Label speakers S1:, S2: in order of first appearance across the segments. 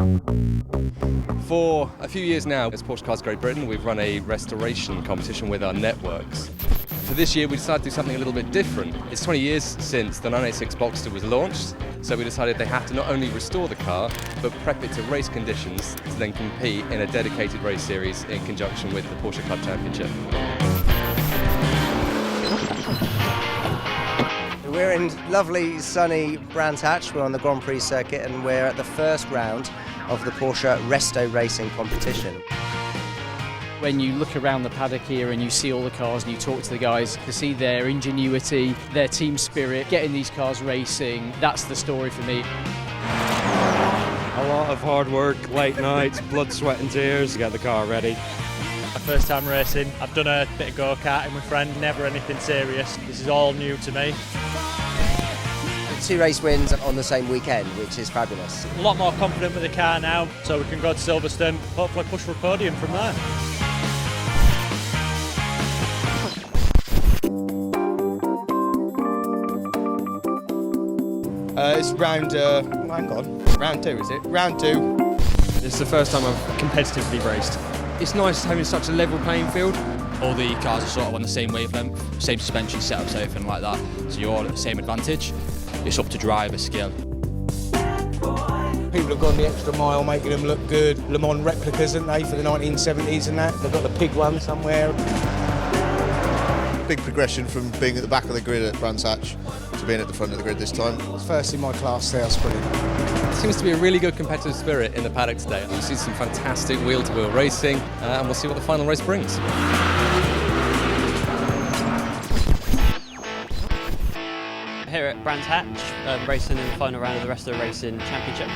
S1: For a few years now, as Porsche Cars Great Britain, we've run a restoration competition with our networks. For this year, we decided to do something a little bit different. It's 20 years since the 986 Boxster was launched, so we decided they have to not only restore the car, but prep it to race conditions to then compete in a dedicated race series in conjunction with the Porsche Club Championship.
S2: We're in lovely sunny Brands Hatch. We're on the Grand Prix circuit and we're at the first round of the Porsche Restoracing competition.
S3: When you look around the paddock here and you see all the cars and you talk to the guys, to see their ingenuity, their team spirit, getting these cars racing, that's the story for me.
S4: A lot of hard work, late nights, blood, sweat and tears to get the car ready.
S5: My first time racing, I've done a bit of go-karting with friends, never anything serious. This is all new to me.
S2: 2 race wins on the same weekend, which is fabulous.
S5: A lot more confident with the car now, so we can go to Silverstone, hopefully push for a podium from there.
S6: It's round, round 2 is it? Round 2.
S4: This is the first time I've competitively raced. It's nice having such a level playing field.
S7: All the cars are sort of on the same wavelength, same suspension setups, everything like that. So you're all at the same advantage. It's up to driver skill.
S6: People have gone the extra mile making them look good. Le Mans replicas, aren't they, for the 1970s and that? They've got the pig one somewhere.
S8: Big progression from being at the back of the grid at Brands Hatch to being at the front of the grid this time.
S6: First in my class there, it's brilliant.
S1: There seems to be a really good competitive spirit in the paddock today. We'll see some fantastic wheel-to-wheel racing and we'll see what the final race brings.
S9: Here at Brands Hatch, racing in the final round of the Restoracing Championship.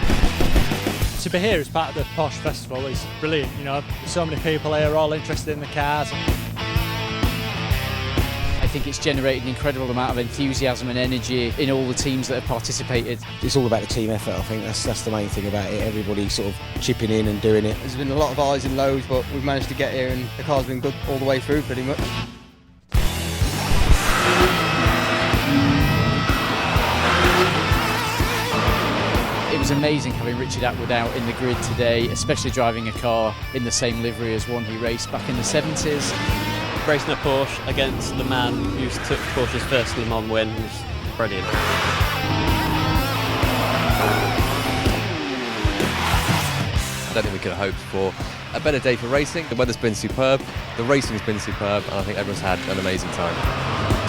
S5: To be here as part of the Porsche Festival is brilliant, you know, there's so many people here all interested in the cars.
S3: I think it's generated an incredible amount of enthusiasm and energy in all the teams that have participated.
S6: It's all about the team effort, I think. That's the main thing about it. Everybody sort of chipping in and doing it.
S10: There's been a lot of highs and lows, but we've managed to get here and the car's been good all the way through pretty much.
S3: It was amazing having Richard Atwood out in the grid today, especially driving a car in the same livery as one he raced back in the 70s.
S9: Racing a Porsche against the man who took Porsche's first Le Mans win was brilliant.
S1: I don't think we could have hoped for a better day for racing. The weather's been superb, the racing's been superb, and I think everyone's had an amazing time.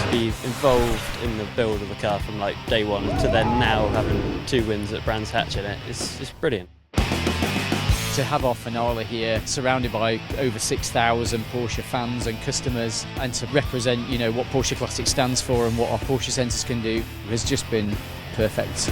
S9: To be involved in the build of the car from like day one to then now having 2 wins at Brands Hatch in it is brilliant.
S3: To have our finale here, surrounded by over 6,000 Porsche fans and customers, and to represent, you know, what Porsche Classic stands for and what our Porsche Centres can do, has just been perfect.